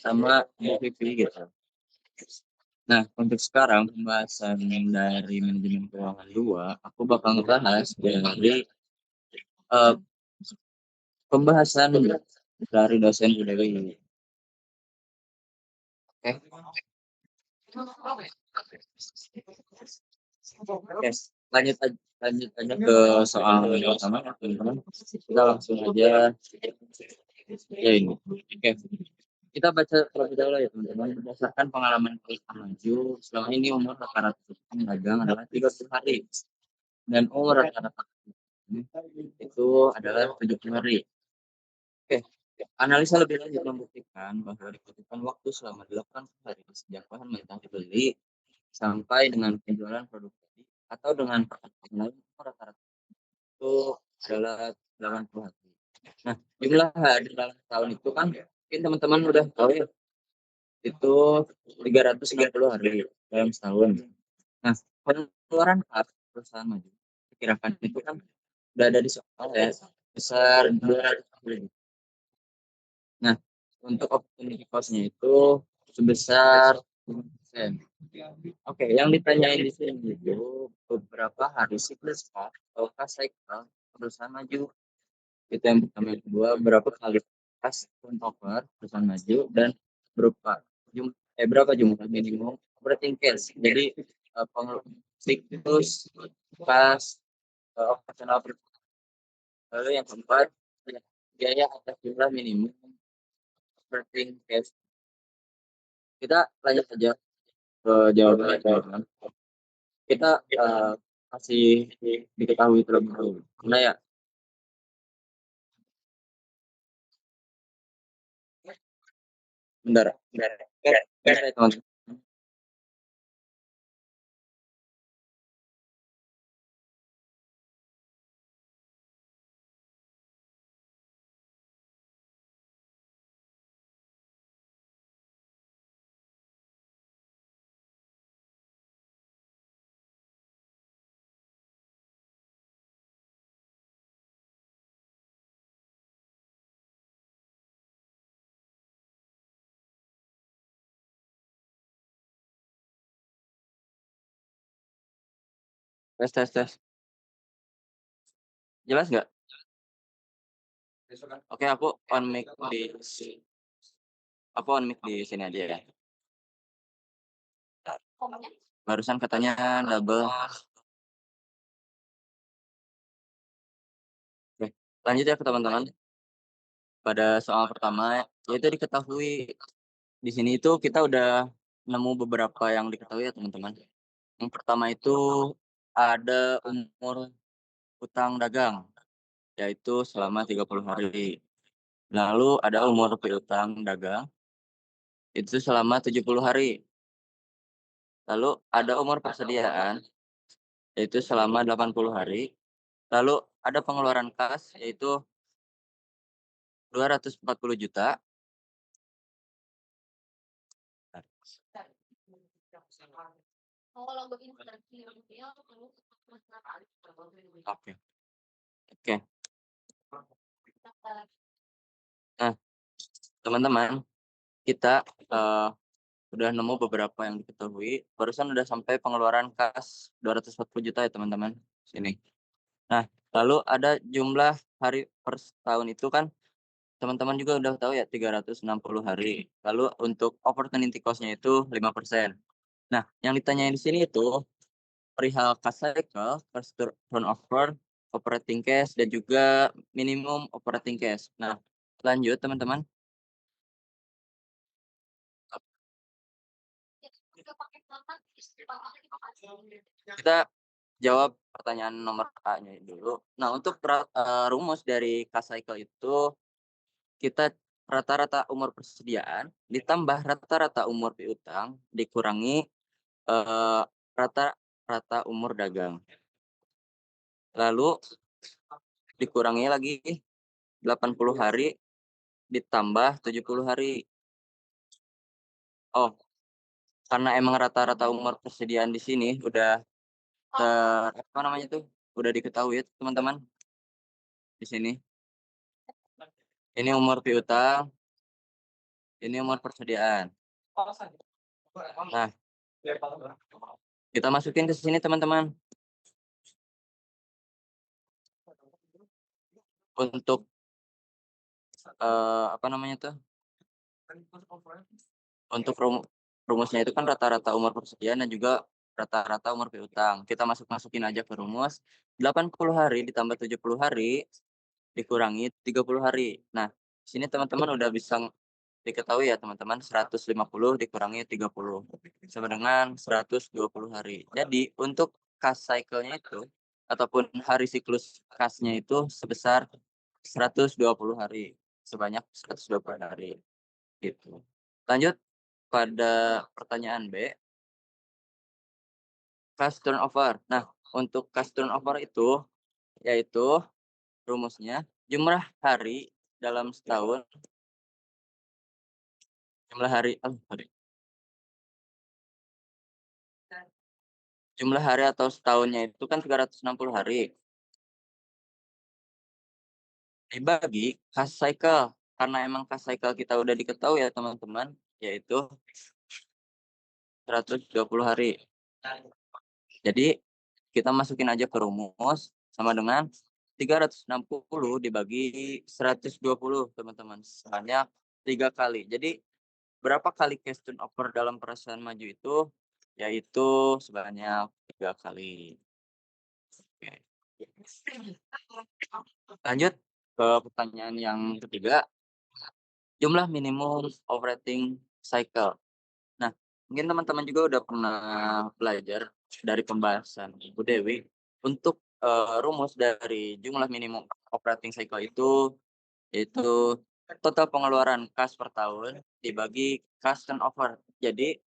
sama BPP gitu. Nah, untuk sekarang pembahasan dari manajemen keuangan 2, aku bakal ngebahas dari eh, pembahasan dari dosen UDWI. Oke. Oke, lanjut aja ke soal yang pertama ya, teman-teman. Kita langsung aja ya ini. Oke. Kita baca terlebih dahulu ya teman-teman. Berdasarkan pengalaman kita maju, selama ini umur rata-rata pedagang adalah 30 hari dan umur rata-rata itu adalah 70 hari. Oke. Analisa lebih lanjut membuktikan bahwa dibutuhkan waktu selama 8 hari sejak bahan mentah dibeli sampai dengan penjualan produk tadi atau dengan perkembangan rata-rata itu adalah 80 hari. Nah, jumlah hari dalam tahun itu kan mungkin teman-teman udah tahu ya, itu 330 hari dalam setahun. Nah, pengeluaran kas perusahaan maju perkirakan itu kan udah ada di soal ya, besar 200. Nah, untuk opportunity cost-nya itu sebesar 5%. Oke, yang ditanyain di sini itu beberapa hari siklus atau cash cycle perusahaan maju. Itu yang pertama. Yang kedua, berapa kali cash turnover perusahaan maju dan berapa jumlah minimum operating cash. Jadi siklus cash operational. Lalu yang keempat, biaya atas jumlah minimum operating cash. Kita lanjut saja ke jawaban. Kita masih diketahui terlebih dahulu. Nah ya, bentar, bentar, bentar ya teman. Tes, tes, tes. Jelas nggak? Oke, aku on mic di sini aja ya. Barusan katanya double. Oke, lanjut ya ke teman-teman. Pada soal pertama, yaitu diketahui di sini itu kita udah nemu beberapa yang diketahui ya teman-teman. Yang pertama itu ada umur utang dagang, yaitu selama 30 hari. Lalu ada umur piutang dagang, itu selama 70 hari. Lalu ada umur persediaan, yaitu selama 80 hari. Lalu ada pengeluaran kas, yaitu 240 juta. Oke. Oke. Nah, teman-teman, kita udah nemu beberapa yang diketahui. Barusan udah sampai pengeluaran kas 240 juta ya teman-teman. Sini. Nah, lalu ada jumlah hari per tahun itu kan teman-teman juga udah tahu ya 360 hari. Lalu untuk opportunity cost-nya itu 5%. Nah, yang ditanyain di sini itu perihal cash cycle, first turnover, operating cash, dan juga minimum operating cash. Nah, lanjut teman-teman. Kita jawab pertanyaan nomor A-nya dulu. Nah, untuk rumus dari cash cycle itu kita rata-rata umur persediaan ditambah rata-rata umur piutang dikurangi rata-rata umur dagang. Lalu dikurangi lagi 80 hari ditambah 70 hari. Oh, karena emang rata-rata umur persediaan di sini udah apa namanya tuh? Udah diketahui ya, teman-teman. Di sini. Ini umur piutang Ini umur persediaan. Nah, kita masukin ke sini teman-teman. Untuk apa namanya tuh? Untuk rumusnya itu kan rata-rata umur persediaan dan juga rata-rata umur piutang. Kita masukin aja ke rumus, 80 hari ditambah 70 hari dikurangi 30 hari. Nah, sini teman-teman udah bisa diketahui ya teman-teman, 150 dikurangi 30 sama dengan 120 hari. Jadi untuk cash cycle-nya itu ataupun hari siklus kasnya itu sebesar 120 hari, sebanyak 120 hari gitu. Lanjut pada pertanyaan B, cash turnover. Nah, untuk cash turnover itu yaitu rumusnya jumlah hari dalam setahun, jumlah hari jumlah hari atau setahunnya itu kan 360 hari dibagi cash cycle. Karena emang cash cycle kita udah diketahui ya teman-teman, yaitu 120 hari. Jadi kita masukin aja ke rumus sama dengan 360 dibagi 120 teman-teman, sebanyak 3 kali. Jadi berapa kali cash turnover dalam perusahaan maju itu? Yaitu sebanyak 3 kali. Oke. Lanjut ke pertanyaan yang ketiga, jumlah minimum operating cycle. Nah, mungkin teman-teman juga udah pernah belajar dari pembahasan Ibu Dewi untuk rumus dari jumlah minimum operating cycle itu yaitu total pengeluaran kas per tahun dibagi kas turnover. Jadi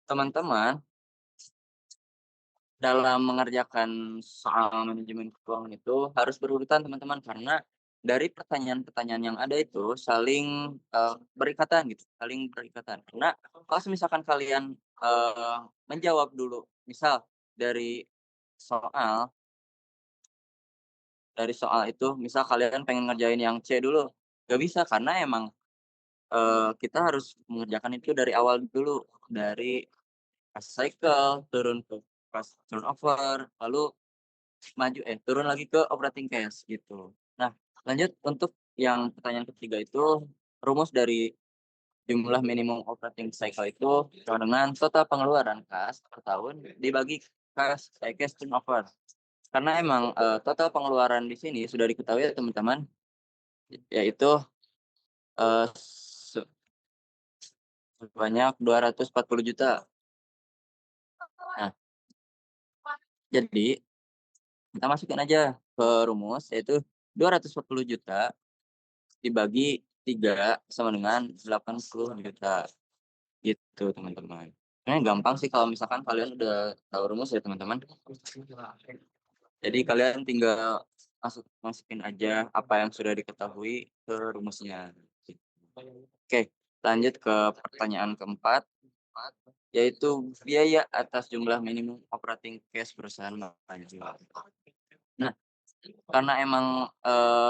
teman-teman dalam mengerjakan soal manajemen keuangan itu harus berurutan teman-teman, karena dari pertanyaan-pertanyaan yang ada itu saling, berikatan gitu, saling berikatan. Karena kalau misalkan kalian, menjawab dulu, misal dari soal soal itu, misal kalian pengen ngerjain yang C dulu, nggak bisa karena emang, kita harus mengerjakan itu dari awal dulu, dari fast cycle, turun ke fast turnover, lalu turun lagi ke operating cash gitu. Nah, lanjut untuk yang pertanyaan ketiga itu, rumus dari jumlah minimum operating cycle itu sama dengan total pengeluaran kas per tahun dibagi cash turnover. Karena emang, total pengeluaran di sini sudah diketahui ya teman-teman, yaitu, eee, sebanyak 240 juta. Nah, jadi kita masukin aja ke rumus yaitu 240 juta dibagi 3 sama dengan 80 juta, gitu teman-teman. Sebenarnya gampang sih kalau misalkan kalian udah tahu rumus ya teman-teman. Jadi kalian tinggal masukin aja apa yang sudah diketahui ke rumusnya, gitu. Oke, lanjut ke pertanyaan keempat, yaitu biaya atas jumlah minimum operating cash perusahaan maju. Nah, karena emang,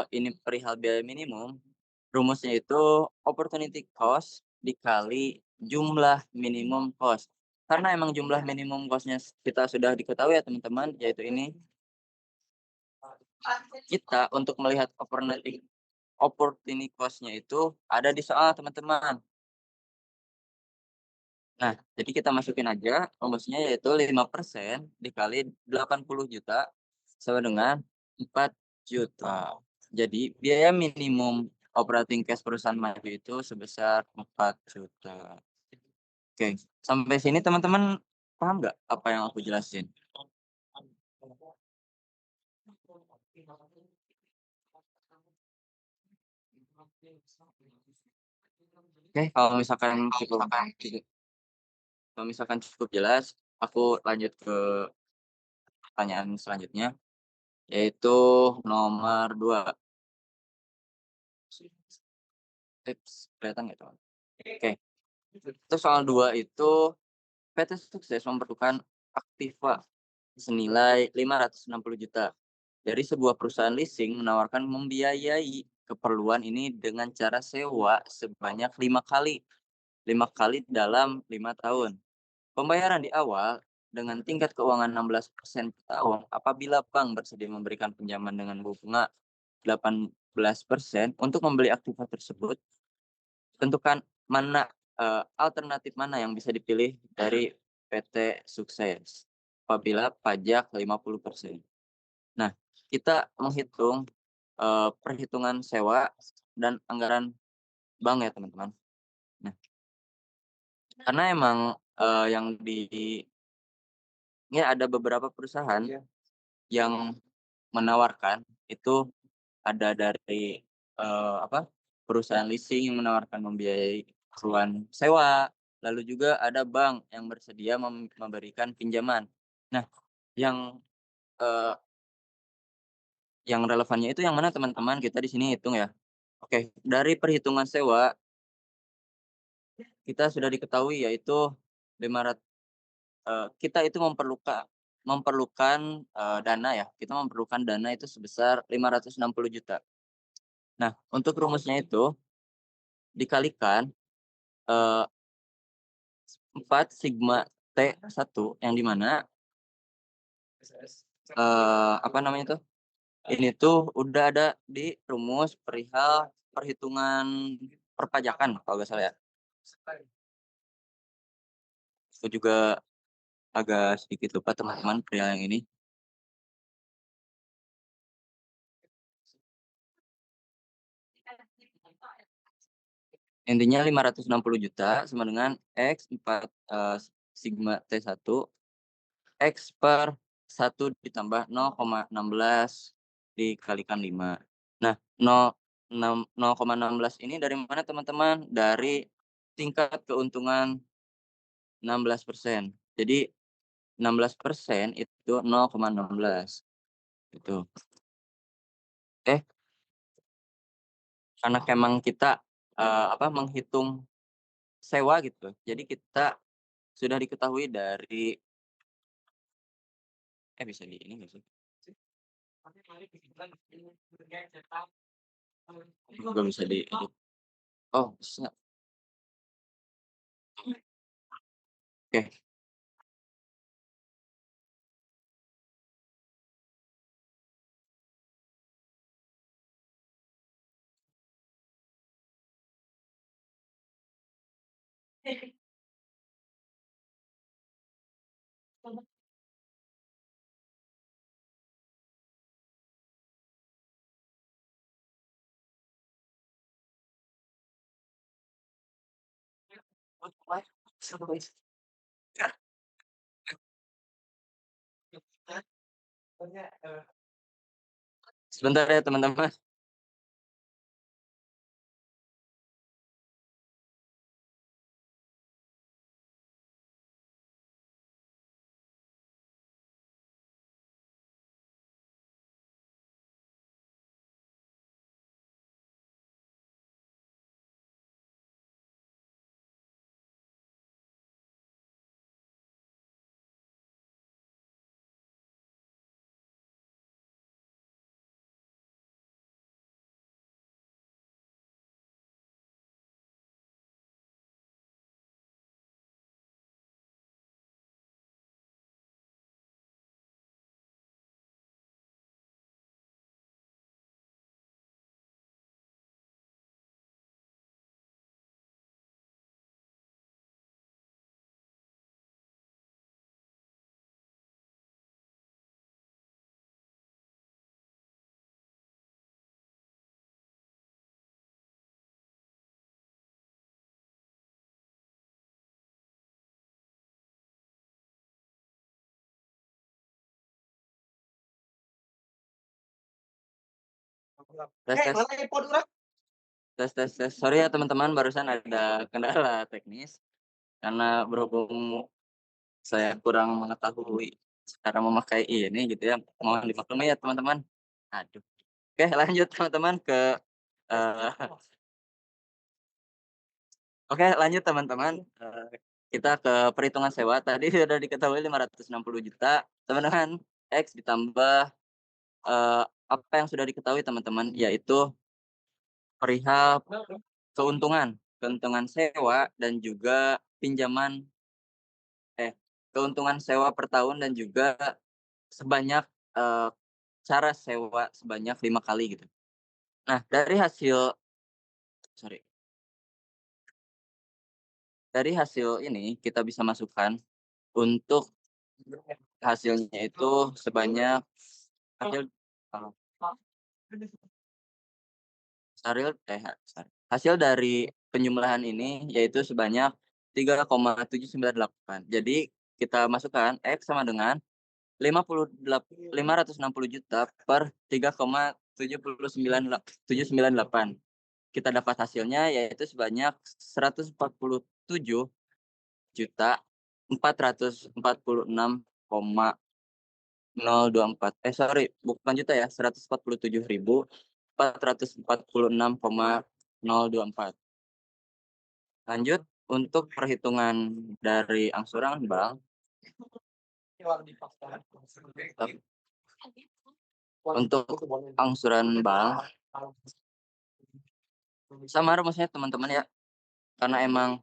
ini perihal biaya minimum, rumusnya itu opportunity cost dikali jumlah minimum cost. Karena emang jumlah minimum cost-nya kita sudah diketahui ya teman-teman, yaitu ini, kita untuk melihat opportunity cost-nya itu ada di soal teman-teman. Nah, jadi kita masukin aja rumusnya yaitu 5% dikali 80 juta sama dengan 4 juta. Jadi biaya minimum operating cash perusahaan maju itu sebesar 4 juta. Oke, sampai sini teman-teman paham nggak apa yang aku jelasin? Oke, kalau misalkan cukup jelas, aku lanjut ke pertanyaan selanjutnya, yaitu nomor 2. Kelihatan nggak teman? Oke, itu soal 2 itu PT Sukses memperlukan aktiva senilai 560 juta dari sebuah perusahaan leasing menawarkan membiayai keperluan ini dengan cara sewa sebanyak 5 kali. 5 kali dalam 5 tahun. Pembayaran di awal dengan tingkat keuangan 16% per tahun apabila bank bersedia memberikan pinjaman dengan bunga 18% untuk membeli aktiva tersebut, tentukan mana, alternatif mana yang bisa dipilih dari PT Sukses apabila pajak 50%. Nah, kita menghitung, perhitungan sewa dan anggaran bank ya, teman-teman. Nah, karena emang, yang ya ada beberapa perusahaan yang menawarkan itu ada dari, perusahaan leasing yang menawarkan membiayai keperluan sewa, lalu juga ada bank yang bersedia memberikan pinjaman. Nah, yang, eee, yang relevannya itu yang mana teman-teman? Kita di sini hitung ya. Oke, dari perhitungan sewa kita sudah diketahui yaitu 500 kita itu memerlukan, dana ya, kita memerlukan dana itu sebesar 560 juta. Nah, untuk rumusnya itu dikalikan, eee, 4 sigma T1 yang di mana, apa namanya tuh, ini tuh udah ada di rumus perihal perhitungan perpajakan kalau nggak salah ya. Aku juga agak sedikit lupa teman-teman perihal yang ini. Intinya 560 juta sama dengan X 4, sigma T1 X per 1 ditambah 0,16 dikalikan 5. Nah, 0,16 ini dari mana teman-teman? Dari tingkat keuntungan 16%. Jadi 16% itu 0,16 gitu. Eh, karena memang kita, menghitung sewa gitu, jadi kita sudah diketahui dari bisa di ini nggak sih? Nggak bisa diedit. Oh, bisa. Oke. Sebentar ya teman-teman. Tes tes. Tes tes tes. Sorry ya teman-teman, barusan ada kendala teknis karena berhubung saya kurang mengetahui cara memakai ini gitu ya, mohon dimaklumi ya teman-teman. Aduh. Oke lanjut teman-teman ke, eee, oke lanjut teman-teman, kita ke perhitungan sewa tadi sudah diketahui 560 juta sama dengan X ditambah, apa yang sudah diketahui teman-teman, yaitu perihal keuntungan sewa dan juga eh, keuntungan sewa per tahun dan juga sebanyak, eee, cara sewa sebanyak 5 kali gitu. Nah sorry, dari hasil ini kita bisa masukkan untuk hasilnya itu sebanyak hasil, eee, saril eh, sorry, hasil dari penjumlahan ini yaitu sebanyak 3,798. Jadi kita masukkan X sama dengan 560 juta per 3,798. Kita dapat hasilnya yaitu sebanyak 147.446,024. Sorry, bukan juta ya, 147.446,024. Lanjut, untuk perhitungan dari angsuran bank, untuk angsuran bank sama rumusnya teman-teman ya, karena emang,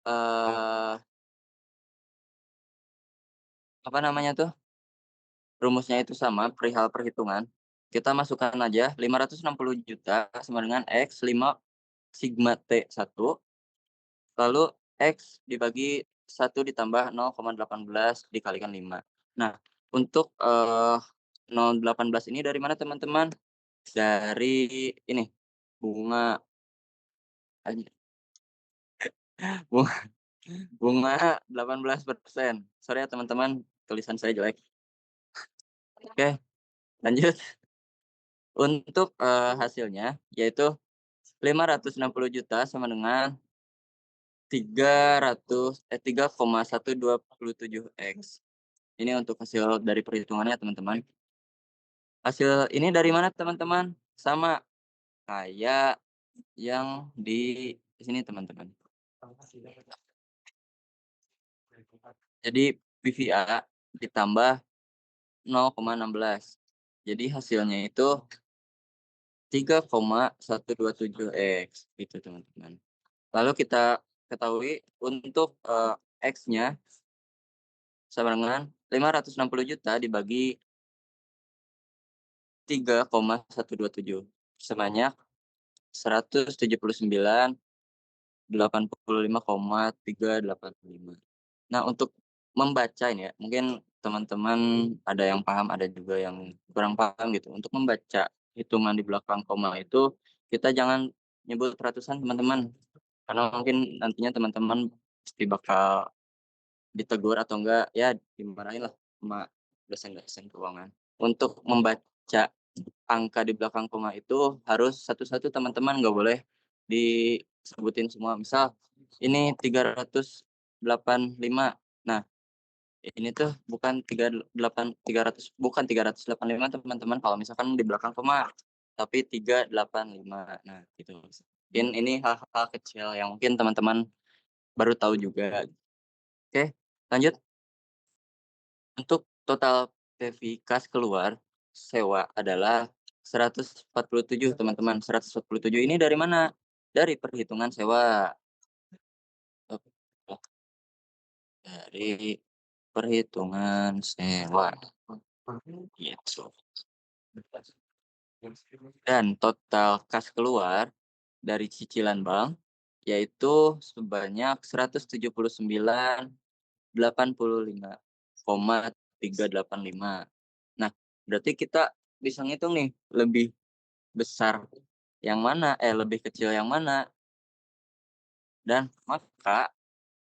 eee, apa namanya tuh, rumusnya itu sama perihal perhitungan. Kita masukkan aja 560 juta sama dengan X 5 sigma T1, lalu X dibagi 1 ditambah 0,18 dikalikan 5. Nah, untuk, 0,18 ini dari mana teman-teman? Dari ini, bunga anj bunga bunga 18%. Sorry ya teman-teman, tulisan saya jelek. Oke, lanjut. Untuk, hasilnya yaitu 560 juta sama dengan 3,127 X. Ini untuk hasil dari perhitungannya teman-teman. Hasil ini dari mana teman-teman? Sama kayak yang di sini teman-teman. Jadi PVA ditambah 0,16. Jadi hasilnya itu 3,127 X gitu teman-teman. Lalu kita ketahui untuk, X-nya sama dengan 560 juta dibagi 3,127 sebanyak 179.85,385. Nah, untuk membaca ini ya, mungkin teman-teman ada yang paham, ada juga yang kurang paham gitu. Untuk membaca hitungan di belakang koma itu, kita jangan nyebut ratusan teman-teman, karena mungkin nantinya teman-teman pasti bakal ditegur atau enggak, ya dimarahin lah sama dosen-dosen keuangan. Untuk membaca angka di belakang koma itu harus satu-satu teman-teman, nggak boleh disebutin semua. Misal ini 385. Nah, ini tuh bukan 385 teman-teman kalau misalkan di belakang koma, tapi 385. Nah, gitu. Mungkin ini hal-hal kecil yang mungkin teman-teman baru tahu juga. Oke, lanjut. Untuk total PV kas keluar sewa adalah 147 teman-teman, 147 ini dari mana? Dari perhitungan sewa. Oh, dari perhitungan sewa, gitu. Dan total kas keluar dari cicilan bank yaitu sebanyak 179.85,385. Nah, berarti kita bisa ngitung nih, lebih besar yang mana, lebih kecil yang mana, dan maka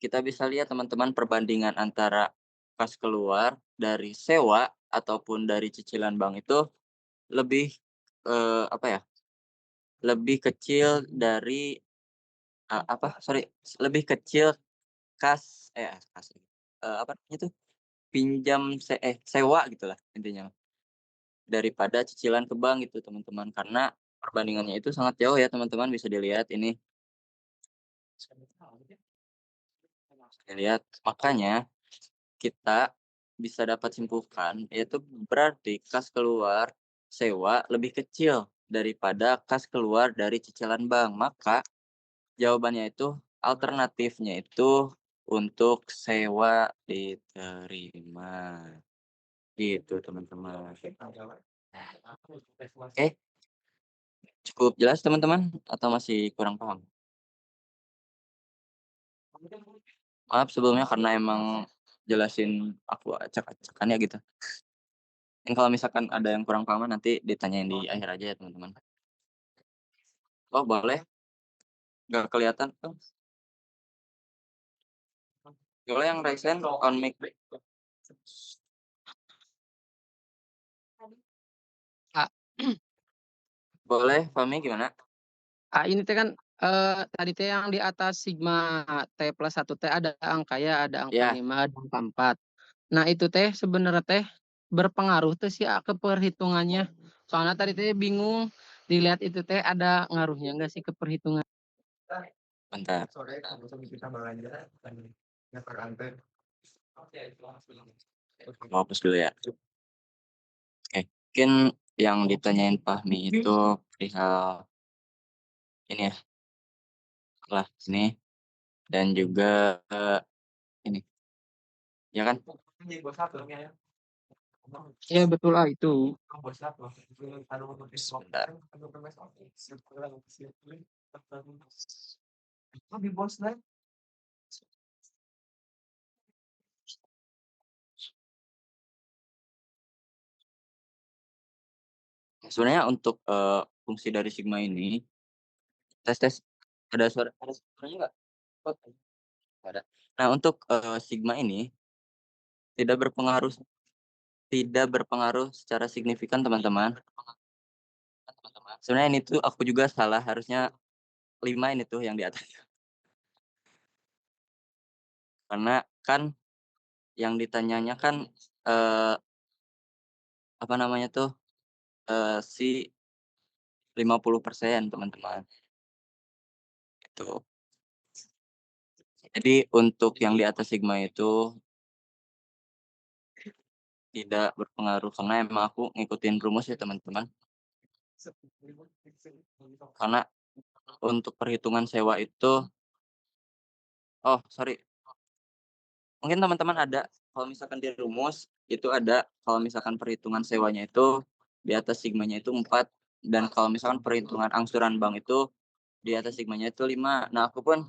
kita bisa lihat teman-teman perbandingan antara kas keluar dari sewa ataupun dari cicilan bank itu lebih, apa ya, lebih kecil dari, lebih kecil kas, apa namanya tuh, sewa gitulah intinya, daripada cicilan ke bank gitu teman-teman. Karena perbandingannya itu sangat jauh ya teman-teman, bisa dilihat ini, dilihat. Makanya kita bisa dapat simpulkan, yaitu berarti kas keluar sewa lebih kecil daripada kas keluar dari cicilan bank. Maka jawabannya itu alternatifnya itu untuk sewa diterima. Gitu, teman-teman. Oke, cukup jelas, teman-teman, atau masih kurang paham? Maaf sebelumnya karena emang jelasin aku acak-acakan ya gitu. Mungkin kalau misalkan ada yang kurang paham nanti ditanyain di akhir aja ya, teman-teman. Oh, boleh? Nggak kelihatan? Oh, boleh yang raise hand on mic. Kak, Boleh, Fahmi gimana? ini teh kan, tadi teh yang di atas sigma T+1 teh ada angka ya, ada angka Ya, 5 ada angka 4. Nah itu teh sebenarnya teh berpengaruh tuh sih ke perhitungannya. Soalnya tadi teh bingung dilihat itu teh ada ngaruhnya enggak sih ke perhitungan. bentar. Mau hapus dulu ya. Oke, mungkin yang ditanyain Fahmi itu perihal ini ya, kelas ini dan juga ini, ya kan? Iya betul itu. Sebentar. Sebenarnya untuk fungsi dari sigma ini, tes tes, ada suaranya nggak? Oh, ada. Nah, untuk sigma ini tidak berpengaruh tidak berpengaruh secara signifikan, teman-teman. Sebenarnya ini tuh aku juga salah, harusnya 5 ini tuh yang di atas. Karena kan yang ditanyanya kan, eee, apa namanya tuh, si 50%, teman-teman, itu. Jadi untuk yang di atas sigma itu tidak berpengaruh karena emang aku ngikutin rumus ya, teman-teman. Karena untuk perhitungan sewa itu oh sorry, mungkin teman-teman ada, kalau misalkan di rumus itu ada, kalau misalkan perhitungan sewanya itu di atas sigmanya itu 4 dan kalau misalkan perhitungan angsuran bank itu di atas sigmanya itu 5. Nah, aku pun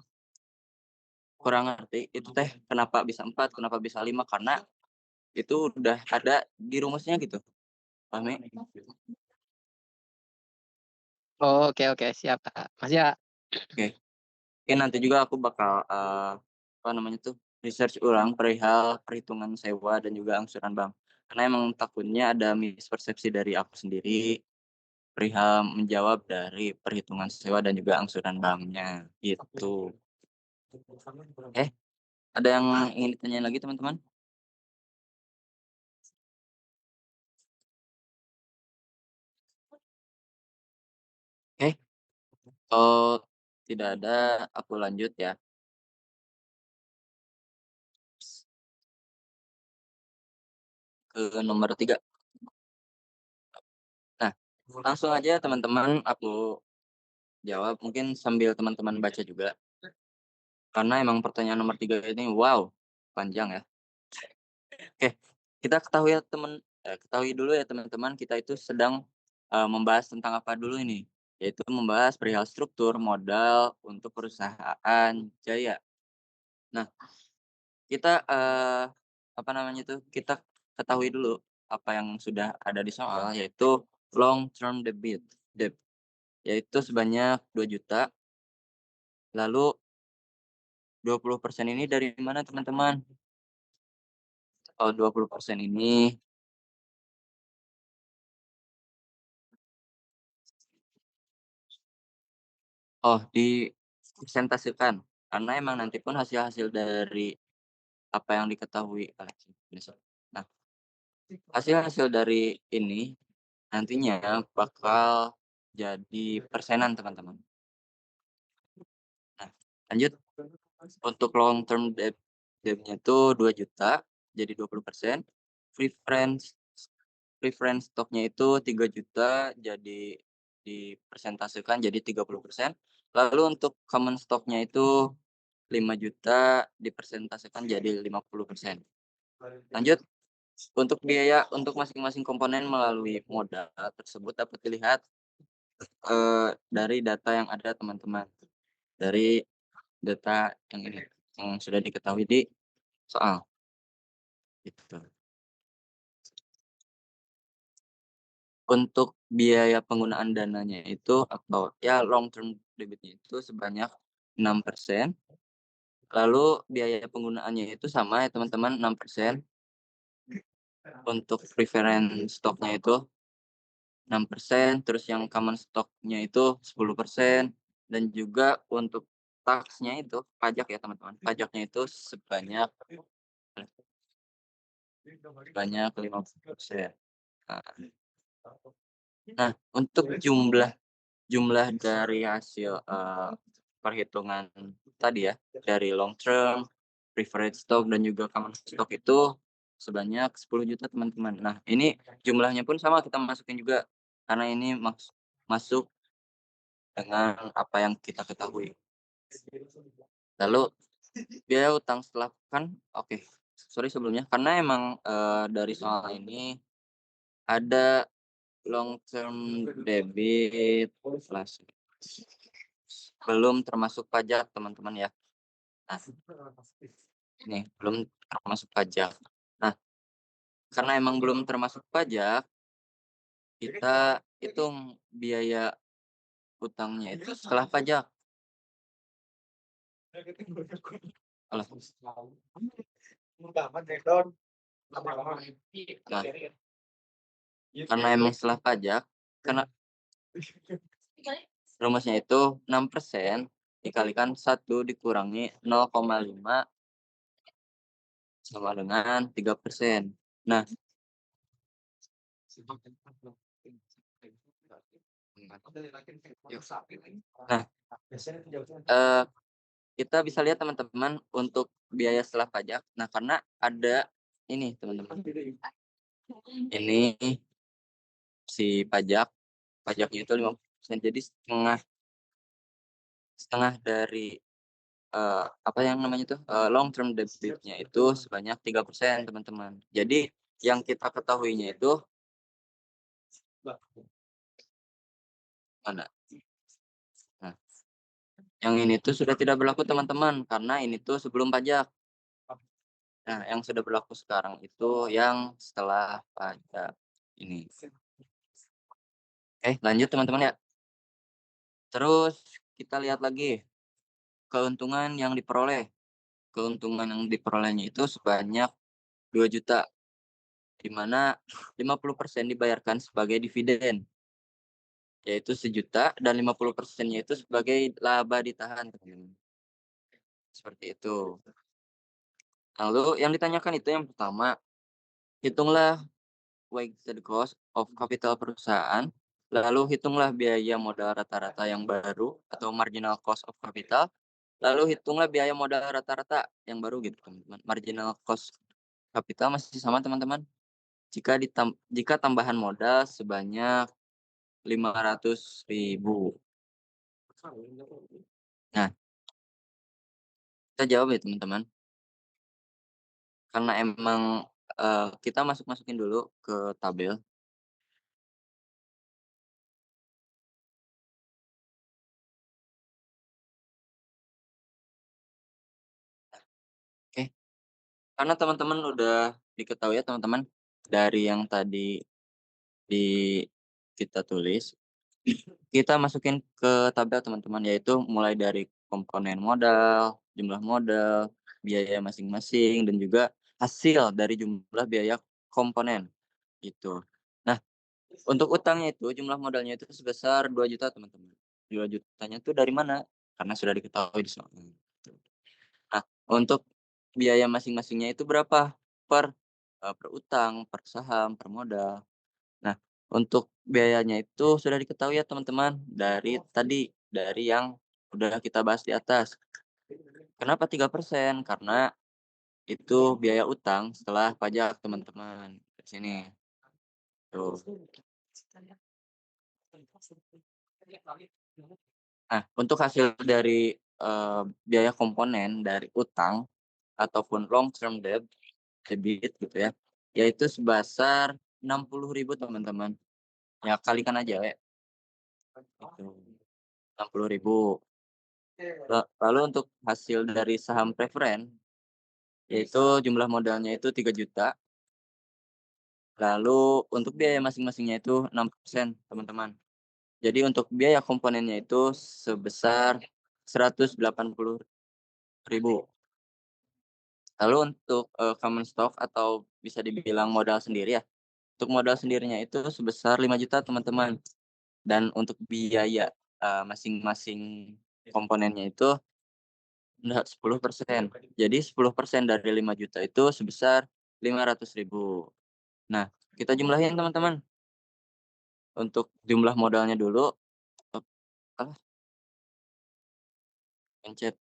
kurang ngerti itu teh kenapa bisa 4 kenapa bisa 5 karena itu udah ada di rumusnya gitu, paham ya? Oh, oke oke siap, Kak. Makasih ya. Oke, mungkin nanti juga aku bakal, apa namanya tuh, research ulang perihal perhitungan sewa dan juga angsuran bank. Karena emang takutnya ada mispersepsi dari aku sendiri perihal menjawab dari perhitungan sewa dan juga angsuran banknya, gitu. Eh, ada yang ingin ditanyain lagi, teman-teman? Oke, kalau tidak ada, aku lanjut ya, ke nomor 3. Nah, langsung aja teman-teman aku jawab, mungkin sambil teman-teman baca juga, karena emang pertanyaan nomor 3 ini, wow, panjang ya. Oke, kita ketahui dulu ya teman-teman, kita itu sedang, membahas tentang apa dulu ini, yaitu membahas perihal struktur modal untuk perusahaan jaya. Nah, kita, apa namanya tuh, kita ketahui dulu apa yang sudah ada di soal, yaitu long term debt, yaitu sebanyak 2 juta. Lalu 20% ini dari mana teman-teman? Oh, 20% ini, oh, dipresentasikan, karena emang nanti pun hasil-hasil dari apa yang diketahui nah, hasil-hasil dari ini nantinya bakal jadi persenan, teman-teman. Nah, lanjut, untuk long term debt-nya itu 2 juta jadi 20%, preference preference stock-nya itu 3 juta jadi dipresentasikan jadi 30%. Lalu untuk common stock-nya itu 5 juta dipresentasikan jadi 50%. Lanjut, untuk biaya untuk masing-masing komponen melalui modal tersebut dapat dilihat, dari data yang ada teman-teman, dari data yang ini, yang sudah diketahui di soal, gitu. Untuk biaya penggunaan dananya itu atau ya long term debitnya itu sebanyak 6%, lalu biaya penggunaannya itu sama ya teman-teman 6%, untuk preference stock-nya itu 6%, terus yang common stock-nya itu 10%, dan juga untuk tax-nya itu, pajak ya teman-teman, pajaknya itu sebanyak 50%. Nah nah, untuk jumlah dari hasil, perhitungan tadi ya, dari long term, preferred stock, dan juga common stock itu sebanyak 10 juta teman-teman. Nah, ini jumlahnya pun sama kita masukin juga, karena ini masuk dengan apa yang kita ketahui. Lalu biaya utang setelah kan oke, sorry sebelumnya, karena emang, dari soal ini ada long term debit plus belum termasuk pajak teman-teman ya. Nah, ini belum termasuk pajak. Nah, karena emang belum termasuk pajak, kita hitung biaya utangnya itu setelah pajak. Alah. Nah, karena emang setelah pajak, karena rumusnya itu 6% dikalikan 1 dikurangi 0,5 sama dengan 3%. Nah, nah, kita bisa lihat teman-teman untuk biaya setelah pajak. Nah, karena ada ini teman-teman, ini si pajaknya itu 50%, jadi setengah setengah dari, apa yang namanya tuh, long term debt-nya itu sebanyak 3% teman-teman. Jadi yang kita ketahuinya itu mana? Nah, yang ini tuh sudah tidak berlaku teman-teman, karena ini tuh sebelum pajak. Nah, yang sudah berlaku sekarang itu yang setelah pajak ini. Lanjut teman-teman ya. Terus kita lihat lagi keuntungan yang diperoleh. Keuntungan yang diperolehnya itu sebanyak 2 juta, di mana 50% dibayarkan sebagai dividen, yaitu 1 juta, dan 50%-nya itu sebagai laba ditahan, teman-teman. Seperti itu. Lalu yang ditanyakan itu yang pertama, hitunglah wasted cost of capital perusahaan, lalu hitunglah biaya modal rata-rata yang baru atau marginal cost of capital, lalu hitunglah biaya modal rata-rata yang baru gitu, teman-teman. Marginal cost capital masih sama, teman-teman. Jika tambahan modal sebanyak 500.000. Nah, kita jawab ya, teman-teman. Karena emang, kita masukin dulu ke tabel. Oke, karena teman-teman udah diketahui ya, teman-teman, dari yang tadi di kita tulis, kita masukin ke tabel, teman-teman, yaitu mulai dari komponen modal, jumlah modal, biaya masing-masing, dan juga hasil dari jumlah biaya komponen, gitu. Nah, untuk utangnya itu jumlah modalnya itu sebesar 2 juta, teman-teman. 2 jutanya itu dari mana? Karena sudah diketahui di soal. Nah, untuk biaya masing-masingnya itu berapa per utang, per saham, per modal. Nah, untuk biayanya itu sudah diketahui ya teman-teman, dari tadi, dari yang udah kita bahas di atas. Kenapa 3%? Karena itu biaya utang setelah pajak teman-teman. Di sini, tuh. Nah, untuk hasil dari, biaya komponen dari utang ataupun long term debit gitu ya, yaitu sebesar 60.000 teman-teman. Ya kalikan aja ya, gitu, 60.000. Lalu untuk hasil dari saham preferen, yaitu jumlah modalnya itu 3 juta. Lalu untuk biaya masing-masingnya itu 6% teman-teman. Jadi untuk biaya komponennya itu sebesar 180.000. Lalu untuk, common stock atau bisa dibilang modal sendiri ya, untuk modal sendirinya itu sebesar 5 juta teman-teman. Dan untuk biaya, masing-masing komponennya itu 10%. Jadi 10% dari 5 juta itu sebesar 500.000. Nah, kita jumlahin teman-teman. Untuk jumlah modalnya dulu, ep apa, pencet.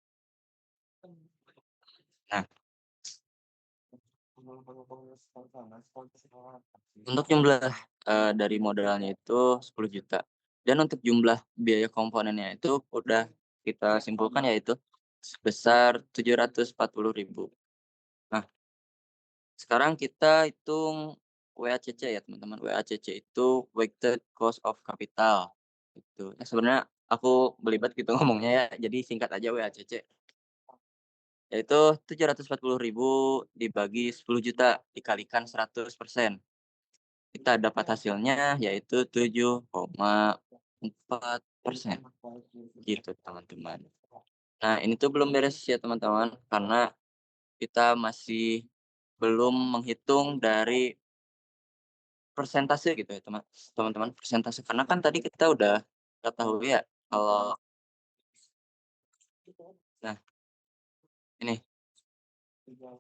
Nah, untuk jumlah, dari modalnya itu 10 juta. Dan untuk jumlah biaya komponennya itu udah kita simpulkan yaitu sebesar 740.000. Nah, sekarang kita hitung WACC ya teman-teman. WACC itu Weighted Cost of Capital, itu. Sebenarnya aku belibet gitu ngomongnya ya, jadi singkat aja WACC. Yaitu 740.000 dibagi 10 juta dikalikan 100%. Kita dapat hasilnya yaitu 7,4%, gitu teman-teman. Nah ini tuh belum beres ya teman-teman, karena kita masih belum menghitung dari persentase gitu ya teman-teman, persentase. Karena kan tadi kita udah ketahui ya kalau nah ini,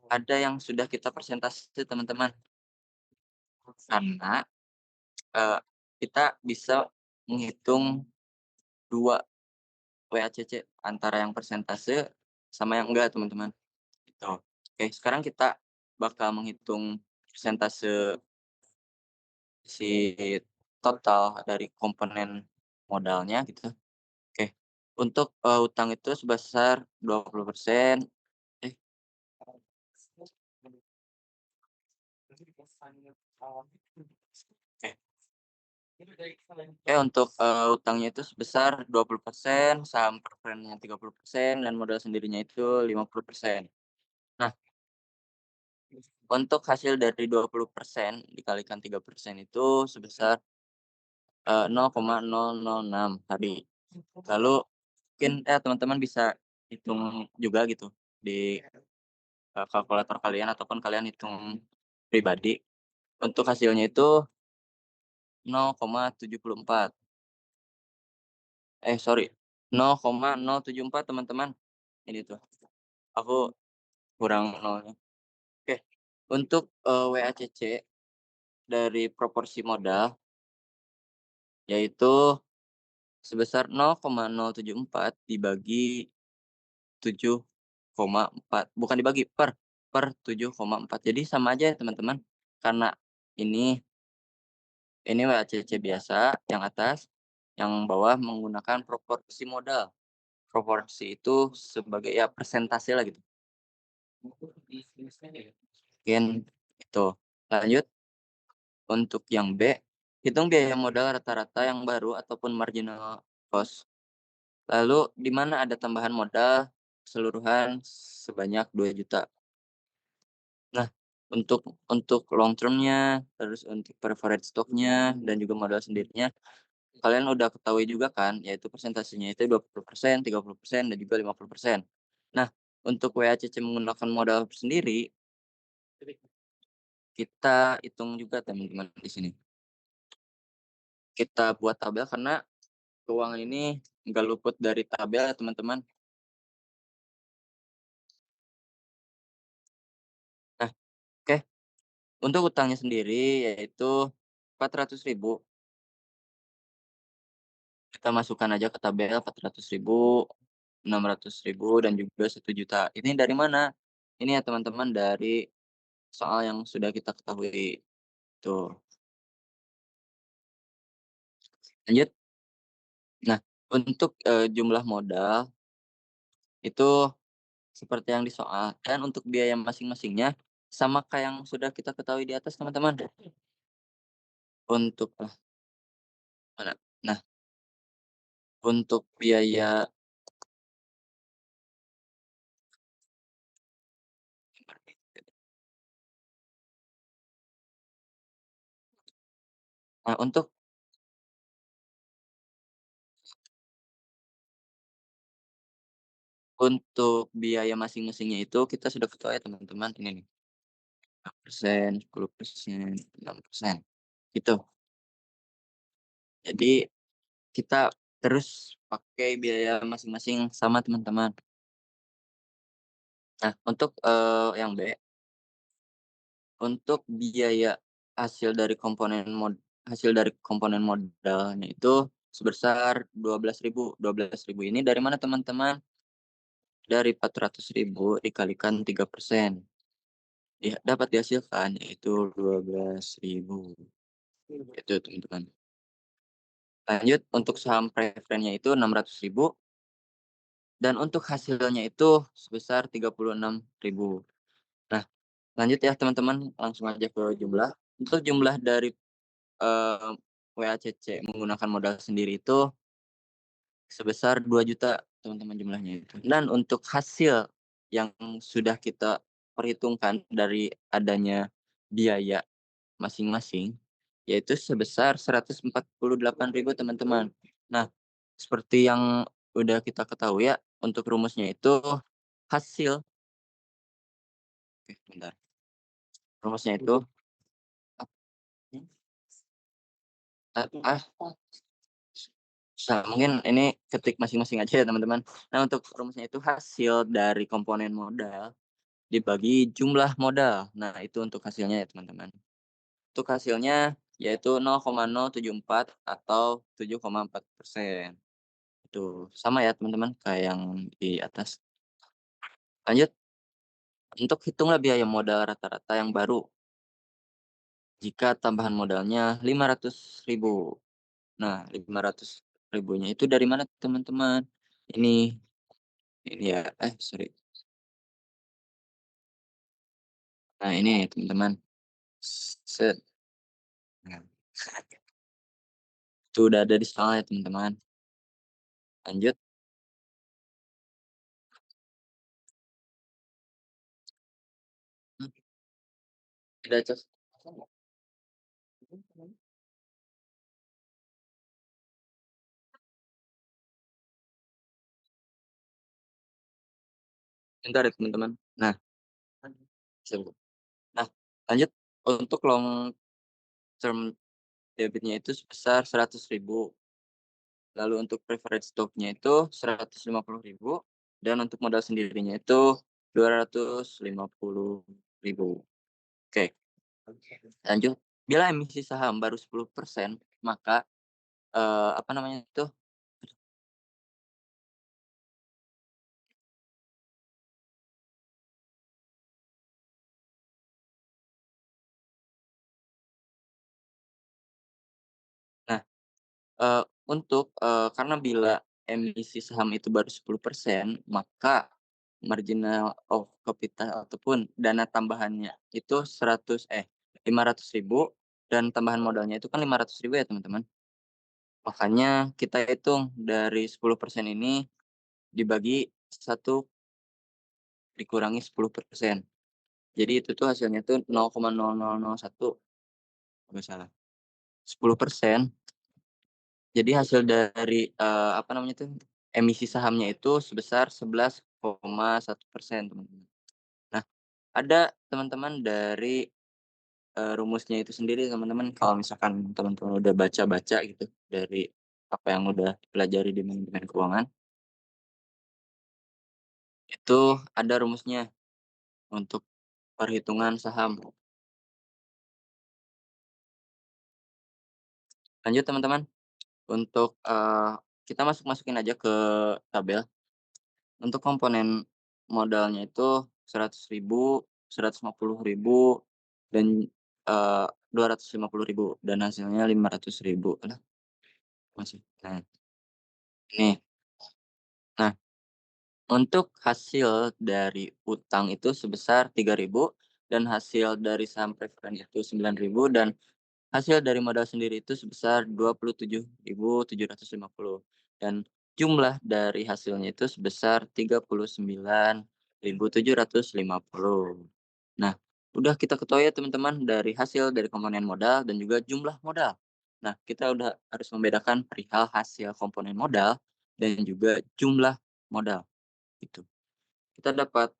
ada yang sudah kita persentase teman-teman. Karena, eee, kita bisa menghitung 2 WACC, antara yang persentase sama yang enggak teman-teman, gitu. Oke, sekarang kita bakal menghitung persentase si total dari komponen modalnya gitu. Oke, untuk, utang itu sebesar 20%. Eh, oke. Untuk, utangnya itu sebesar 20%, saham preferennya 30%, dan modal sendirinya itu 50%. Nah, untuk hasil dari 20% dikalikan 3% itu sebesar, 0,006 tadi. Lalu mungkin, teman-teman bisa hitung juga gitu di, kalkulator kalian ataupun kalian hitung pribadi. Untuk hasilnya itu 0,744. Sorry, 0,074 teman-teman. Ini tuh, aku kurang nolnya. Oke, untuk, WACC dari proporsi modal yaitu sebesar 0,074 dibagi 7,4, bukan dibagi, per 7,4. Jadi sama aja ya teman-teman, karena ini WACC biasa yang atas, yang bawah menggunakan proporsi modal. Proporsi itu sebagai ya persentase lah gitu. Mungkin itu. Lanjut, untuk yang B, hitung biaya modal rata-rata yang baru ataupun marginal cost. Lalu di mana ada tambahan modal keseluruhan sebanyak 2 juta. Nah, untuk long term-nya, terus untuk preferred stock-nya, dan juga modal sendirinya, kalian udah ketahui juga kan, yaitu persentasenya itu 20%, 30%, dan juga 50%. Nah, untuk WACC menggunakan modal sendiri, kita hitung juga teman-teman di sini. Kita buat tabel karena keuangan ini nggak luput dari tabel ya teman-teman. Nah, oke, untuk utangnya sendiri yaitu 400.000, kita masukkan aja ke tabel 400.000, 600.000, dan juga 1 juta. Ini dari mana? Ini ya teman-teman dari soal yang sudah kita ketahui. Tuh, lanjut. Nah, untuk, jumlah modal itu seperti yang di soal dan untuk biaya masing-masingnya sama kayak yang sudah kita ketahui di atas, teman-teman. Untuk mana? Nah, untuk biaya untuk biaya masing-masingnya itu kita sudah ketahui ya, teman-teman, ini nih, 5%, 10%, 6%, gitu. Jadi kita terus pakai biaya masing-masing sama, teman-teman. Nah, untuk, yang B, untuk biaya hasil dari komponen modalnya itu sebesar 12.000. 12.000 ini dari mana, teman-teman? Dari 400.000 dikalikan 3%, dapat dihasilkan yaitu 12.000, itu, teman-teman. Lanjut untuk saham preferennya itu 600.000 dan untuk hasilnya itu sebesar 36.000. Nah, lanjut ya, teman-teman, langsung aja ke jumlah. Untuk jumlah dari, eee, WACC menggunakan modal sendiri itu sebesar 2 juta, teman-teman, jumlahnya itu. Dan untuk hasil yang sudah kita perhitungkan dari adanya biaya masing-masing, yaitu sebesar 148.000, teman-teman. Nah, seperti yang udah kita ketahui ya, untuk rumusnya itu hasil bentar, rumusnya itu ap susah, mungkin ini ketik masing-masing aja ya, teman-teman. Nah, untuk rumusnya itu hasil dari komponen modal dibagi jumlah modal. Nah, itu untuk hasilnya ya, teman-teman. Untuk hasilnya yaitu 0,074 atau 7,4%. Itu sama ya, teman-teman, kayak yang di atas. Lanjut, untuk hitunglah biaya modal rata-rata yang baru jika tambahan modalnya 500.000. Nah, 500.000-nya itu dari mana, teman-teman? Ini ini ya, sorry. Nah, ini teman-teman, set, nah, itu udah ada di soal ya, teman-teman. Lanjut, mmm, tidak cas bentar ya, teman-teman. Nah, nah, lanjut, untuk long term debitnya itu sebesar 100.000. Lalu untuk preferred stock-nya itu 150.000 dan untuk modal sendirinya itu 250.000. Oke, lanjut. Bila emisi saham baru 10%, maka, apa namanya itu, nah, untuk, karena bila emisi saham itu baru 10%, maka marginal of capital ataupun dana tambahannya itu 500.000 dan tambahan modalnya itu kan 500.000 ya, teman-teman. Makanya kita hitung dari 10% ini dibagi satu dikurangi 10%. Jadi itu tuh hasilnya tuh 0,0001 kalau nggak salah, 10%. Jadi hasil dari, apa namanya tuh, emisi sahamnya itu sebesar 11,1%, teman-teman. Nah, ada, teman-teman, dari, rumusnya itu sendiri, teman-teman, kalau misalkan teman-teman udah baca-baca gitu dari apa yang udah dipelajari di manajemen keuangan, itu ada rumusnya untuk perhitungan saham. Lanjut, teman-teman, untuk, kita masukin aja ke tabel. Untuk komponen modalnya itu 100.000, 150.000, dan, 250.000 dan hasilnya 500.000. Alah, masih. Nah, Nih, nah untuk hasil dari utang itu sebesar 3.000 dan hasil dari saham preferen itu 9.000 dan hasil dari modal sendiri itu sebesar 27.750 dan jumlah dari hasilnya itu sebesar 39.750. Nah, udah kita ketahui ya teman-teman dari hasil dari komponen modal dan juga jumlah modal. Nah, kita udah harus membedakan perihal hasil komponen modal dan juga jumlah modal gitu. Kita dapat,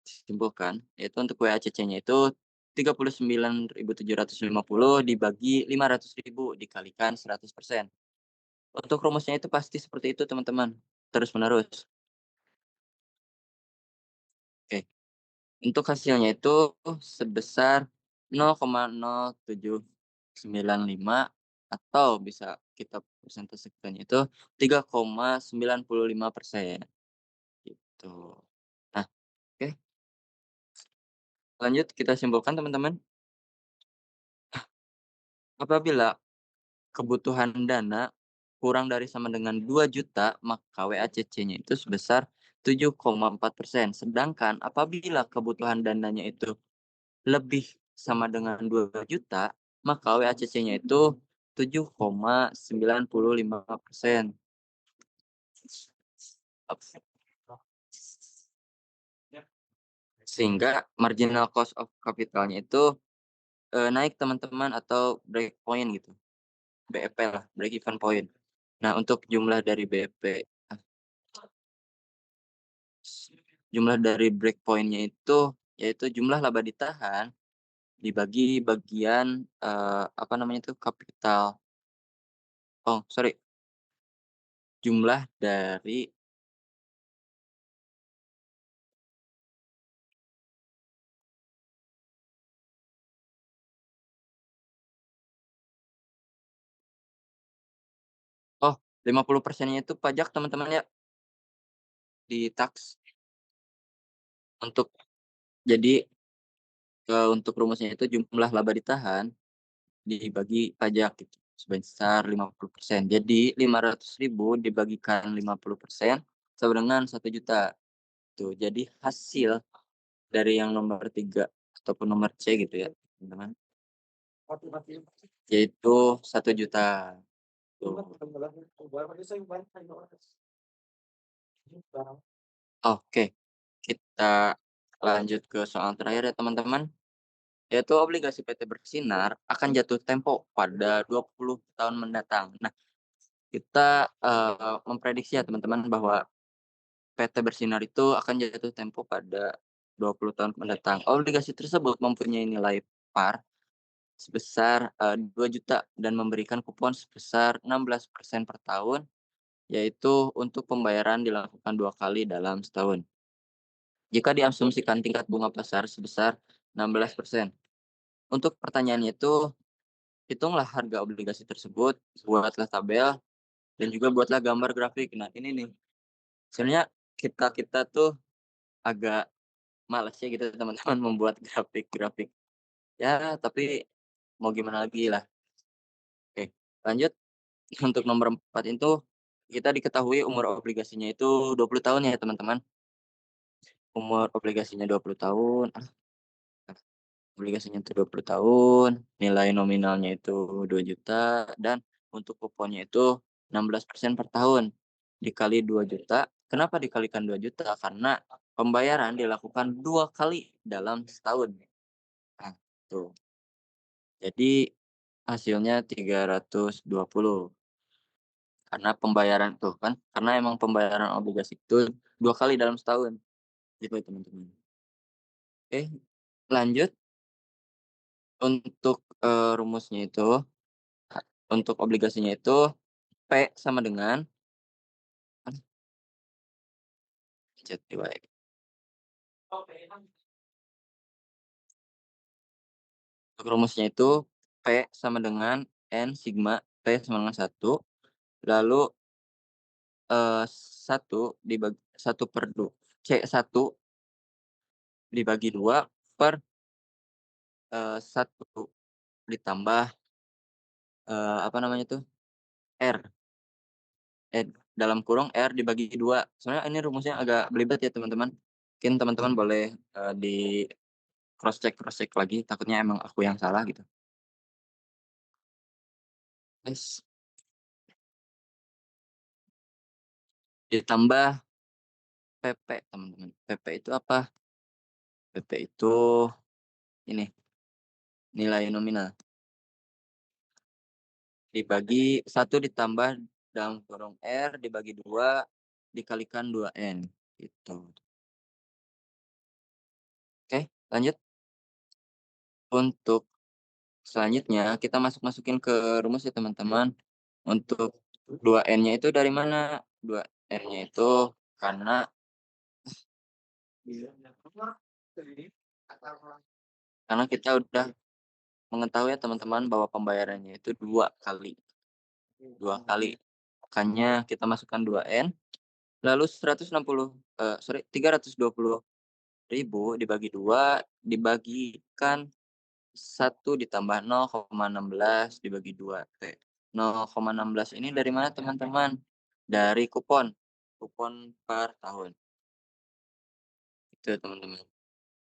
simpulkan yaitu untuk WACC-nya itu 39.750 dibagi 500.000 dikalikan 100%. Untuk rumusnya itu pasti seperti itu teman-teman, terus-menerus. Oke, untuk hasilnya itu sebesar 0,0795 atau bisa kita persentasekannya itu 3,95%, gitu. Nah, oke, lanjut kita simpulkan teman-teman. Apabila kebutuhan dana kurang dari sama dengan 2 juta, maka WACC-nya itu sebesar 7,4%. Sedangkan apabila kebutuhan dananya itu lebih sama dengan 2 juta, maka WACC-nya itu 7,95%. Sehingga marginal cost of capital-nya itu, naik teman-teman atau break point gitu, BEP lah, break even point. Nah, untuk jumlah dari BEP jumlah dari break point-nya itu, yaitu jumlah laba ditahan dibagi bagian, apa namanya itu, kapital oh sorry, jumlah dari oh 50%-nya itu pajak teman-teman ya, di-tax. Untuk jadi, untuk rumusnya itu jumlah laba ditahan dibagi pajak gitu, sebesar 50%. Jadi 500.000 dibagikan 50% sama dengan 1 juta. Tuh, jadi hasil dari yang nomor 3 ataupun nomor C gitu ya, teman-teman, yaitu 1 juta. Tuh. Oke, kita lanjut ke soal terakhir ya teman-teman, yaitu obligasi PT Bersinar akan jatuh tempo pada 20 tahun mendatang. Nah, kita, memprediksi ya teman-teman bahwa PT Bersinar itu akan jatuh tempo pada 20 tahun mendatang. Obligasi tersebut mempunyai nilai par sebesar, 2 juta dan memberikan kupon sebesar 16% per tahun, yaitu untuk pembayaran dilakukan 2 kali dalam setahun. Jika diasumsikan tingkat bunga pasar sebesar 16%. Untuk pertanyaannya itu, hitunglah harga obligasi tersebut, buatlah tabel, dan juga buatlah gambar grafik. Nah, ini nih, sebenarnya kita-kita tuh agak males ya gitu teman-teman membuat grafik-grafik. Ya, tapi mau gimana lagi lah. Oke, lanjut. Untuk nomor 4 itu, kita diketahui umur obligasinya itu 20 tahun ya teman-teman. Umur obligasinya 20 tahun, obligasinya itu 20 tahun, nilai nominalnya itu 2 juta dan untuk kuponnya itu 16% per tahun, dikali 2 juta. Kenapa dikalikan 2 juta? Karena pembayaran dilakukan 2 kali dalam setahun. Nah, tuh. Jadi hasilnya 320 karena pembayaran tuh kan, karena emang pembayaran obligasi itu 2 kali dalam setahun, gitu teman-teman. Oke, lanjut untuk, rumusnya itu, untuk obligasinya itu P sama dengan pencet wae. Untuk rumusnya itu P sama dengan N sigma P sama dengan 1, lalu, 1 dibagi 1/2 C1 dibagi 2 per, 1 ditambah, apa namanya tuh, R, dalam kurung R dibagi 2. Soalnya ini rumusnya agak belibet ya teman-teman. Mungkin teman-teman boleh, di cross check lagi, takutnya emang aku yang salah gitu. Terus ditambah PP teman-teman. PP itu apa? PP itu ini, nilai nominal. Dibagi 1 ditambah dalam kurung R dibagi 2 dikalikan 2N, gitu. Oke, lanjut. Untuk selanjutnya kita masukin ke rumus ya teman-teman. Untuk 2N-nya itu dari mana? 2N-nya itu karena karena kita udah mengetahui ya teman-teman bahwa pembayarannya itu 2 kali. 2 kali. Makanya kita masukkan 2N, lalu 320.000 dibagi 2 dibagikan 1 ditambah 0,16 dibagi 2 T. 0,16 ini dari mana teman-teman? Dari kupon. Kupon per tahun. Itu teman-teman.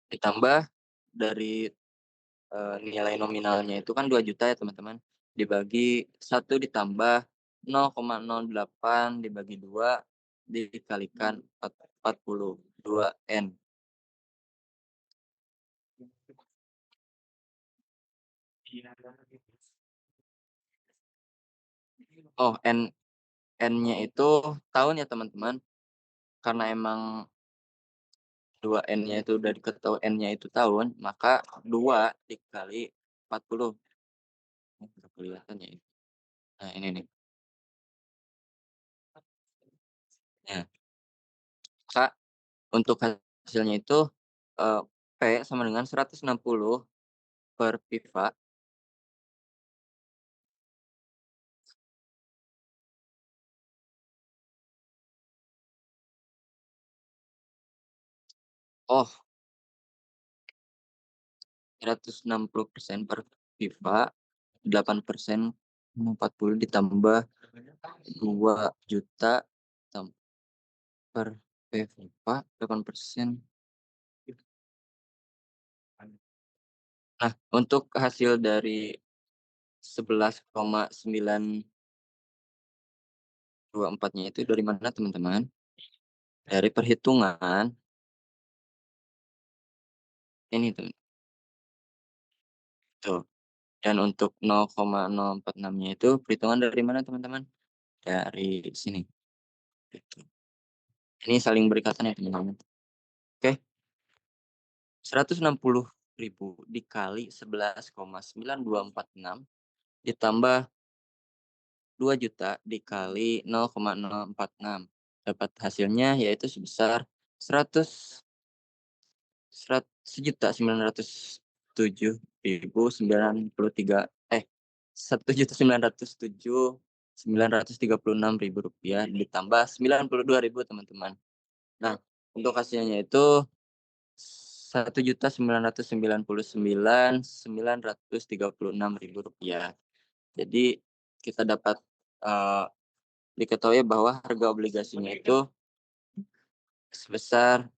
Ditambah dari, nilai nominalnya itu kan 2 juta ya teman-teman. Dibagi 1 ditambah 0,08 dibagi 2 dikalikan 42N. Oh, N-nya itu tahun ya teman-teman. Karena emang 2N-nya itu udah diketahui N-nya itu tahun, maka 2 dikali 40. Nggak kelihatan ya ini. Nah, ini nih. Nah, maka untuk hasilnya itu, P sama dengan 160 per pipa. Oh, 160% per pipa, 8% 40 ditambah 2 juta per pipa 8%. Nah, untuk hasil dari 11,924-nya itu dari mana teman-teman? Dari perhitungan ini tuh. Dan untuk 0,046-nya itu perhitungan dari mana teman-teman? Dari sini, gitu. Ini saling berikatan ya teman-teman. Oke, 160.000 dikali 11,9246 ditambah 2 juta dikali 0,046. Dapat hasilnya yaitu sebesar 1.907.933 Rp1.907.936 ditambah 92.000 teman-teman. Nah, untuk hasilnya itu 1.999.936 rupiah. Jadi kita dapat, diketahui bahwa harga obligasinya itu sebesar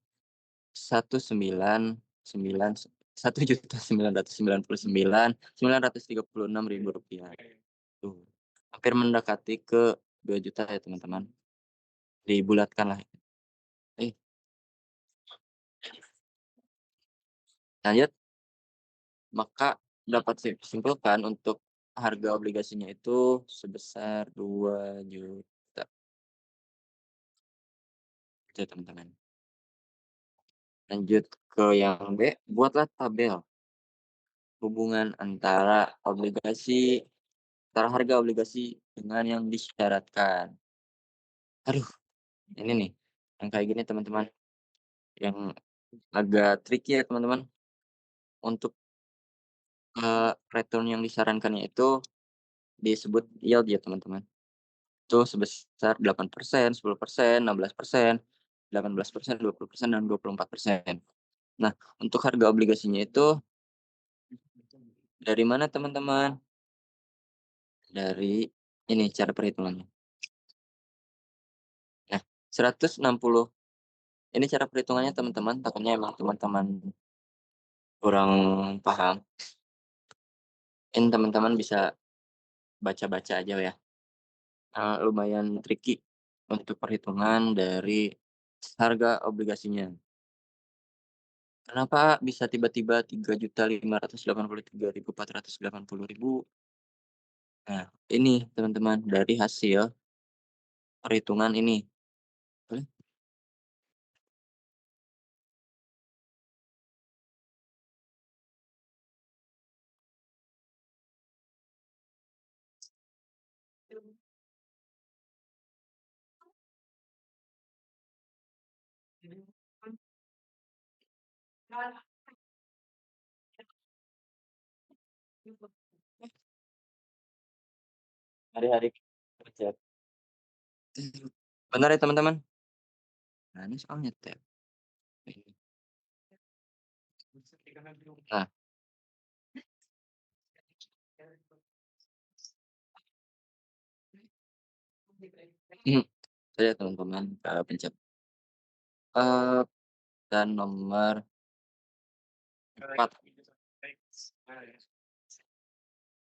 1.936.936 Tuh, hampir mendekati ke 2 juta ya teman-teman. Dibulatkan lah. Eh, lanjut. Maka dapat simpulkan untuk harga obligasinya itu sebesar 2 juta. Itu teman-teman. Lanjut ke yang B, buatlah tabel hubungan antara harga obligasi dengan yang disyaratkan. Aduh, ini nih, yang kayak gini teman-teman, yang agak tricky ya teman-teman. Untuk, return yang disarankannya itu disebut yield ya teman-teman. Itu sebesar 8%, 10%, 16%, 18%, 20%, dan 24%. Nah, untuk harga obligasinya itu dari mana teman-teman? Dari ini cara perhitungannya. 160. Ini cara perhitungannya teman-teman, takutnya emang teman-teman kurang paham. Ini teman-teman bisa baca-baca aja ya. Lumayan tricky untuk perhitungan dari harga obligasinya. Kenapa bisa tiba-tiba 3.583.480.000? Nah, ini teman-teman dari hasil perhitungan ini. Boleh? Hari-hari kerja. Benar ya teman-teman? Nah, ini soalnya tab. Nah, mhm, saya teman-teman, pencet, eee, dan nomor 4.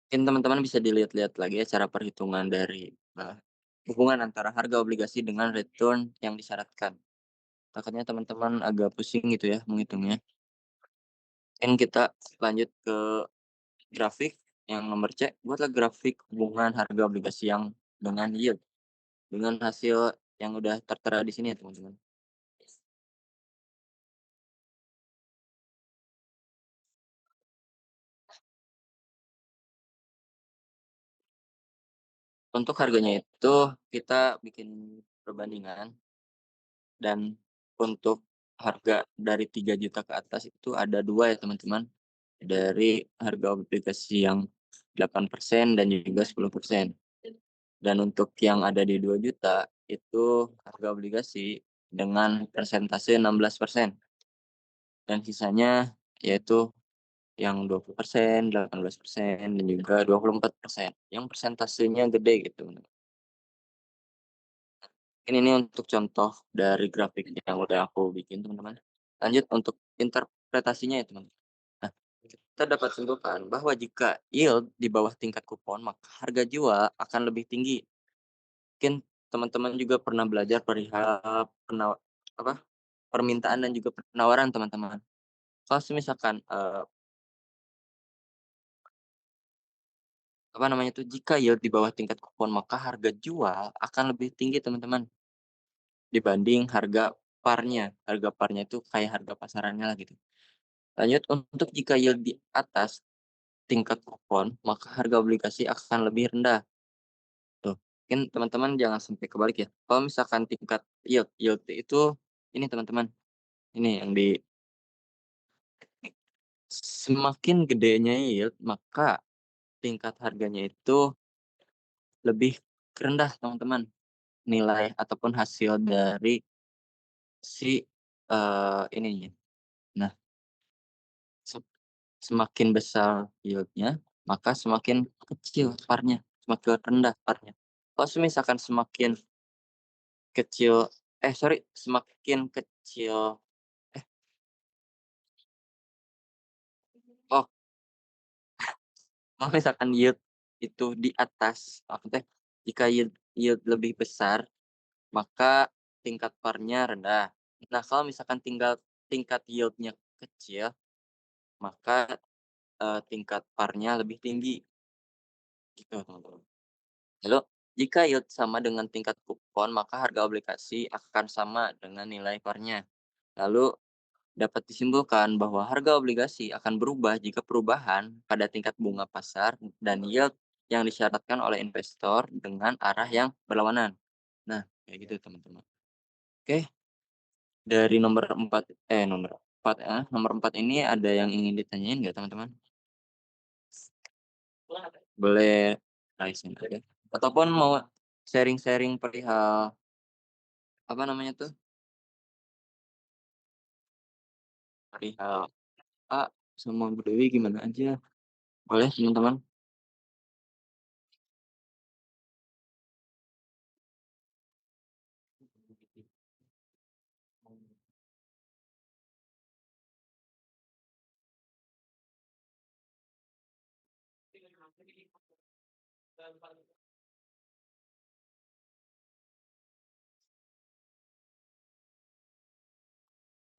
Mungkin teman-teman bisa dilihat-lihat lagi ya cara perhitungan dari, hubungan antara harga obligasi dengan return yang disyaratkan. Takutnya teman-teman agak pusing gitu ya menghitungnya. Mungkin kita lanjut ke grafik yang nomor C, buatlah grafik hubungan harga obligasi yang dengan yield, dengan hasil yang udah tertera di sini ya teman-teman. Untuk harganya itu kita bikin perbandingan, dan untuk harga dari 3 juta ke atas itu ada 2 ya teman-teman, dari harga obligasi yang 8% dan juga 10%. Dan untuk yang ada di 2 juta itu harga obligasi dengan persentase 16%, dan sisanya yaitu yang 20%, 18%, dan juga 24%, yang persentasenya gede gitu. Ini untuk contoh dari grafik yang udah aku bikin teman-teman. Lanjut untuk interpretasinya ya teman. Nah, kita dapat simpulkan bahwa jika yield di bawah tingkat kupon, maka harga jual akan lebih tinggi. Mungkin teman-teman juga pernah belajar perihal apa, permintaan dan juga penawaran teman-teman. Kalau misalkan, apa namanya tuh, jika yield di bawah tingkat kupon, maka harga jual akan lebih tinggi teman-teman, dibanding harga parnya. Harga parnya itu kayak harga pasarannya lah gitu. Lanjut, untuk jika yield di atas tingkat kupon, maka harga obligasi akan lebih rendah. Tuh, mungkin teman-teman jangan sampai kebalik ya. Kalau misalkan tingkat yield itu ini teman-teman, ini yang di semakin gedenya yield, maka tingkat harganya itu lebih rendah teman-teman, nilai ataupun hasil dari si, ininya. Nah, se semakin besar yield-nya, maka semakin kecil par-nya, semakin rendah par-nya. Kalau misalkan semakin kecil, sorry, semakin kecil, eh, oh, kalau misalkan yield itu di atas, maksudnya jika yield yield lebih besar, maka tingkat par-nya rendah. Nah, kalau misalkan tingkat yield-nya kecil, maka, tingkat par-nya lebih tinggi, gitu teman-teman. Lalu, jika yield sama dengan tingkat kupon, maka harga obligasi akan sama dengan nilai par-nya. Lalu, dapat disimpulkan bahwa harga obligasi akan berubah jika perubahan pada tingkat bunga pasar dan yield yang disyaratkan oleh investor dengan arah yang berlawanan. Nah, kayak gitu teman-teman. Oke, dari nomor 4 ini ada yang ingin ditanyain nggak teman-teman? Boleh raise hand aja. Ataupun mau sharing-sharing perihal, apa namanya tuh, perihal A sama Bu Dewi gimana aja, boleh teman-teman.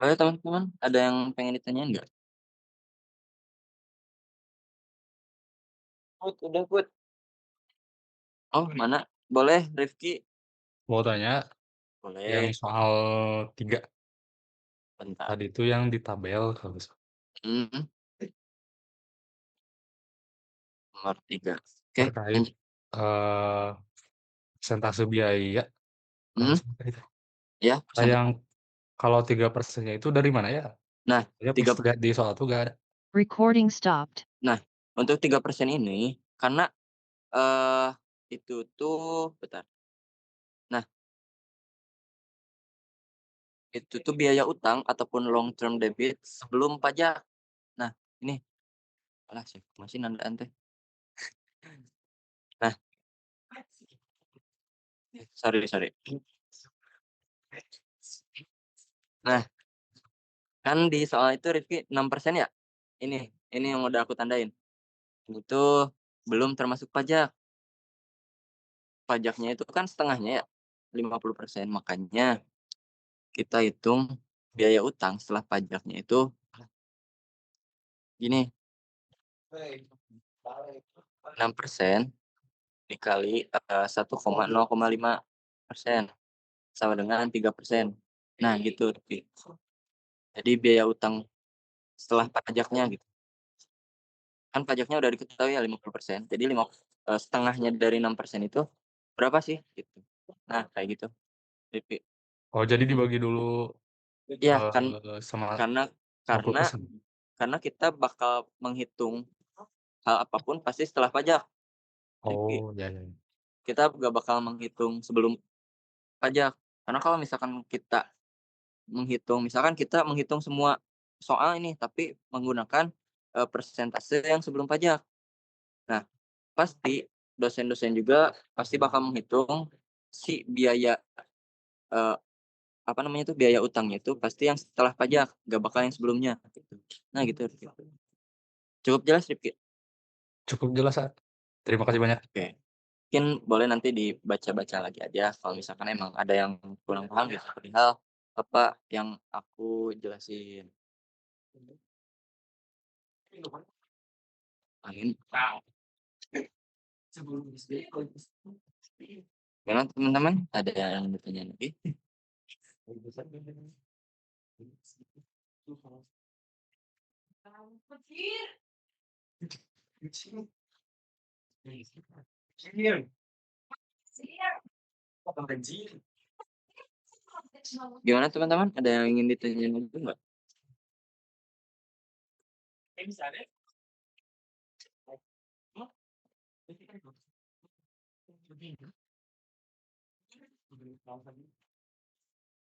Boleh teman-teman, ada yang pengen ditanyain nggak? Udah Put. Oh mana? Boleh Rifki? Mau tanya yang Boleh. soal 3 Bentar. tadi itu yang di tabel kalau Hmm, nomor 3. Oke. terkait persentase biaya. Hmm, ya, Nah, yang kalau 3%-nya itu dari mana ya? Nah, Ya, 3 pas lihat di soal tuh gak ada. Recording stopped. Nah, untuk 3% ini karena itu tuh bentar. Nah, itu tuh biaya utang ataupun long term debit sebelum pajak. Nah, ini alah sih, masih nandaan teh. Nah, sorry. Nah, kan di soal itu Rifki 6% ya? Ini yang udah aku tandain. Itu belum termasuk pajak. Pajaknya itu kan setengahnya ya, 50%. Makanya kita hitung biaya utang setelah pajaknya itu gini, 6% dikali 1,05% sama dengan 3%. Nah, gitu. Jadi biaya utang setelah pajaknya gitu. Kan pajaknya udah diketahui ya 50%. Jadi setengahnya dari 6% itu berapa sih? Gitu. Nah, kayak gitu. Oh, jadi dibagi dulu Iya, kan sama karena 50%. karena kita bakal menghitung hal apapun pasti setelah pajak. Oh, ya. Kita gak bakal menghitung sebelum pajak. Karena kalau misalkan kita menghitung semua soal ini tapi menggunakan persentase yang sebelum pajak. Nah, pasti dosen-dosen juga pasti bakal menghitung si biaya biaya utangnya itu pasti yang setelah pajak, gak bakal yang sebelumnya gitu. Nah, gitu. Cukup jelas, Rifki? Cukup jelas, Kak. Terima kasih banyak. Oke. Mungkin boleh nanti dibaca-baca lagi aja kalau misalkan emang ada yang kurang paham gitu perihal apa yang aku jelasin. Angin. Gimana teman-teman? Ada yang bertanya lagi? Gimana teman-teman? Ada yang ingin ditanyain lagi nggak?